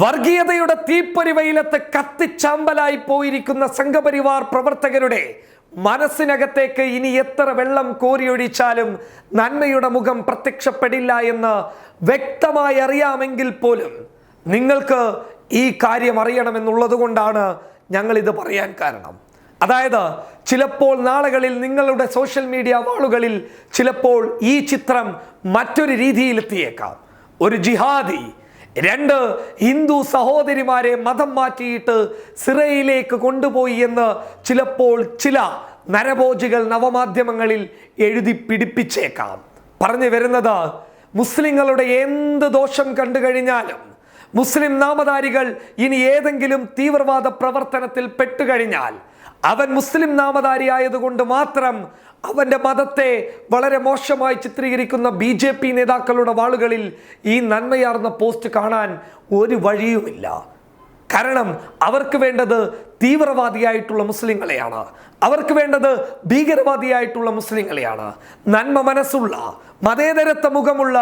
വർഗീയതയുടെ തീപ്പൊരി വെയിലത്ത് കത്തിച്ചാമ്പലായി പോയിരിക്കുന്ന സംഘപരിവാർ പ്രവർത്തകരുടെ മനസ്സിനകത്തേക്ക് ഇനി എത്ര വെള്ളം കോരിയൊഴിച്ചാലും നന്മയുടെ മുഖം പ്രത്യക്ഷപ്പെടില്ല എന്ന് വ്യക്തമായി അറിയാമെങ്കിൽ പോലും നിങ്ങൾക്ക് ഈ കാര്യം അറിയണമെന്നുള്ളത് കൊണ്ടാണ് ഞങ്ങൾ ഇത് പറയാൻ കാരണം. അതായത് ചിലപ്പോൾ നാളുകളിൽ നിങ്ങളുടെ സോഷ്യൽ മീഡിയ വാളുകളിൽ ചിലപ്പോൾ ഈ ചിത്രം മറ്റൊരു രീതിയിലെത്തിയേക്കാം. ഒരു ജിഹാദി രണ്ട് ഹിന്ദു സഹോദരിമാരെ മതം മാറ്റിയിട്ട് സിറയിലേക്ക് കൊണ്ടുപോയി എന്ന് ചിലപ്പോൾ ചില നരഭോജികൾ നവമാധ്യമങ്ങളിൽ എഴുതി പിടിപ്പിച്ചേക്കാം. പറഞ്ഞു വരുന്നത്, മുസ്ലിങ്ങളുടെ എന്ത് ദോഷം കണ്ടു കഴിഞ്ഞാലും, മുസ്ലിം നാമധാരികൾ ഇനി ഏതെങ്കിലും തീവ്രവാദ പ്രവർത്തനത്തിൽ പെട്ടുകഴിഞ്ഞാൽ അവൻ മുസ്ലിം നാമധാരി ആയതുകൊണ്ട് മാത്രം അവൻ്റെ മതത്തെ വളരെ മോശമായി ചിത്രീകരിക്കുന്ന BJP നേതാക്കളുടെ വാളുകളിൽ ഈ നന്മയാർന്ന പോസ്റ്റ് കാണാൻ ഒരു വഴിയുമില്ല. കാരണം അവർക്ക് വേണ്ടത് തീവ്രവാദിയായിട്ടുള്ള മുസ്ലിങ്ങളെയാണ്, അവർക്ക് വേണ്ടത് ഭീകരവാദിയായിട്ടുള്ള മുസ്ലിങ്ങളെയാണ്. നന്മ മനസ്സുള്ള മതേതരത്വ മുഖമുള്ള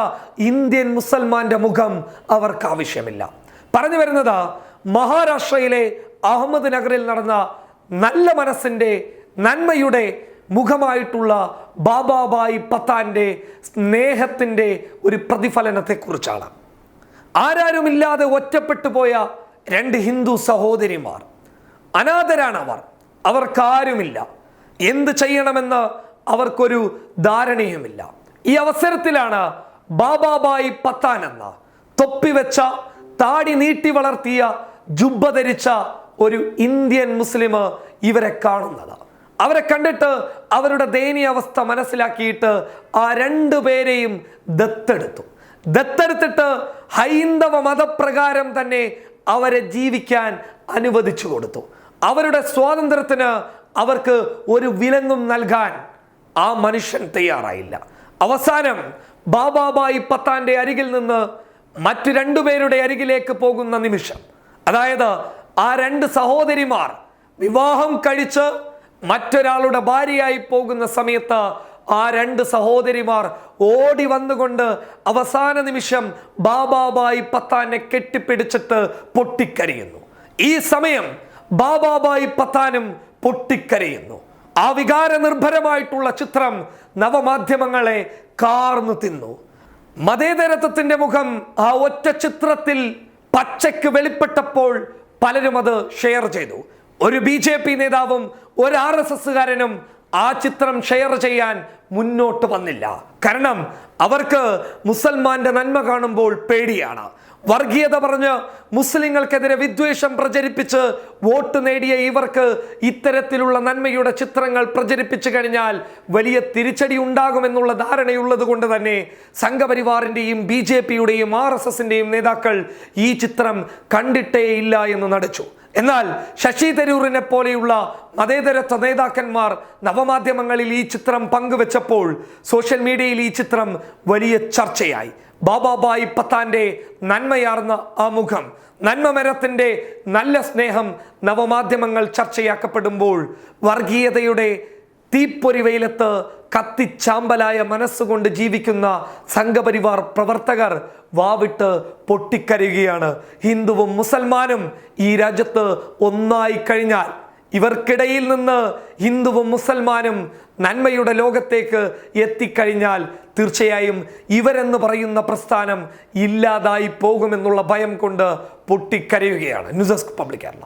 ഇന്ത്യൻ മുസൽമാന്റെ മുഖം അവർക്ക് ആവശ്യമില്ല. പറഞ്ഞു വരുന്നത്, മഹാരാഷ്ട്രയിലെ അഹമ്മദ് നഗറിൽ നടന്ന നല്ല മനസ്സിൻ്റെ നന്മയുടെ മുഖമായിട്ടുള്ള ബാബാഭായ് പത്താന്റെ സ്നേഹത്തിൻ്റെ ഒരു പ്രതിഫലനത്തെക്കുറിച്ചാണ്. ആരാരുമില്ലാതെ ഒറ്റപ്പെട്ടു പോയ രണ്ട് ഹിന്ദു സഹോദരിമാർ, അനാഥരാണ് അവർക്കാരുമില്ല, എന്ത് ചെയ്യണമെന്ന് അവർക്കൊരു ധാരണയുമില്ല. ഈ അവസരത്തിലാണ് ബാബാഭായ് പത്താൻ എന്ന തൊപ്പിവെച്ച, താടി നീട്ടി വളർത്തിയ, ജുബ്ബ ധരിച്ച ഒരു ഇന്ത്യൻ മുസ്ലിം ഇവരെ കാണുന്നത്. അവരെ കണ്ടിട്ട് അവരുടെ ദയനീയ അവസ്ഥ മനസ്സിലാക്കിയിട്ട് ആ രണ്ടുപേരെയും ദത്തെടുത്തിട്ട് ഹൈന്ദവ മതപ്രകാരം തന്നെ അവരെ ജീവിക്കാൻ അനുവദിച്ചു കൊടുത്തു. അവരുടെ സ്വാതന്ത്ര്യത്തിന് അവർക്ക് ഒരു വിലങ്ങും നൽകാൻ ആ മനുഷ്യൻ തയ്യാറായില്ല. അവസാനം ബാബാഭായ് പത്താന്റെ അരികിൽ നിന്ന് മറ്റു രണ്ടുപേരുടെ അരികിലേക്ക് പോകുന്ന നിമിഷം, അതായത് ആ രണ്ട് സഹോദരിമാർ വിവാഹം കഴിച്ച് മറ്റൊരാളുടെ ഭാര്യയായി പോകുന്ന സമയത്ത് ആ രണ്ട് സഹോദരിമാർ ഓടി വന്നുകൊണ്ട് അവസാന നിമിഷം ബാബാഭായ് പത്താനെ കെട്ടിപ്പിടിച്ചിട്ട് പൊട്ടിക്കരയുന്നു. ഈ സമയം ബാബാഭായ് പത്താനും പൊട്ടിക്കരയുന്നു. ആ വികാര നിർഭരമായിട്ടുള്ള ചിത്രം നവമാധ്യമങ്ങളെ കാർന്നു തിന്നു. മതേതരത്വത്തിന്റെ മുഖം ആ ഒറ്റ ചിത്രത്തിൽ പച്ചയ്ക്ക് വെളിപ്പെട്ടപ്പോൾ പലരും അത് ഷെയർ ചെയ്തു. ഒരു BJP നേതാവും ഒരു RSSകാരനും ആ ചിത്രം ഷെയർ ചെയ്യാൻ മുന്നോട്ട് വന്നില്ല. കാരണം അവർക്ക് മുസൽമാന്റെ നന്മ കാണുമ്പോൾ പേടിയാണ്. വർഗീയത പറഞ്ഞ് മുസ്ലിങ്ങൾക്കെതിരെ വിദ്വേഷം പ്രചരിപ്പിച്ച് വോട്ട് നേടിയ ഇവർക്ക് ഇത്തരത്തിലുള്ള നന്മയുടെ ചിത്രങ്ങൾ പ്രചരിപ്പിച്ചു കഴിഞ്ഞാൽ വലിയ തിരിച്ചടി ഉണ്ടാകുമെന്നുള്ള ധാരണയുള്ളത് കൊണ്ട് തന്നെ സംഘപരിവാറിൻ്റെയും BJPയുടെയും RSSന്റെയും നേതാക്കൾ ഈ ചിത്രം കണ്ടിട്ടേ ഇല്ല എന്ന് നടിച്ചു. എന്നാൽ ശശി തരൂരിനെ പോലെയുള്ള മതേതരത്വ നേതാക്കന്മാർ നവമാധ്യമങ്ങളിൽ ഈ ചിത്രം പങ്കുവെച്ചപ്പോൾ സോഷ്യൽ മീഡിയയിൽ ഈ ചിത്രം വലിയ ചർച്ചയായി. ബാബാഭായ് പത്താന്റെ നന്മയാർന്ന ആ മുഖം, നന്മമരത്തിന്റെ നല്ല സ്നേഹം നവമാധ്യമങ്ങൾ ചർച്ചയാക്കപ്പെടുമ്പോൾ വർഗീയതയുടെ തീപ്പൊരി വെയിലത്ത് കത്തിച്ചാമ്പലായ മനസ്സുകൊണ്ട് ജീവിക്കുന്ന സംഘപരിവാർ പ്രവർത്തകർ വാവിട്ട് പൊട്ടിക്കരയുകയാണ്. ഹിന്ദുവും മുസൽമാനും ഈ രാജ്യത്ത് ഒന്നായി കഴിഞ്ഞാൽ, ഇവർക്കിടയിൽ നിന്ന് ഹിന്ദുവും മുസൽമാനും നന്മയുടെ ലോകത്തേക്ക് എത്തിക്കഴിഞ്ഞാൽ തീർച്ചയായും ഇവരെന്ന് പറയുന്ന പ്രസ്ഥാനം ഇല്ലാതായി പോകുമെന്നുള്ള ഭയം കൊണ്ട് പൊട്ടിക്കരയുകയാണ്. News desk public Kerala.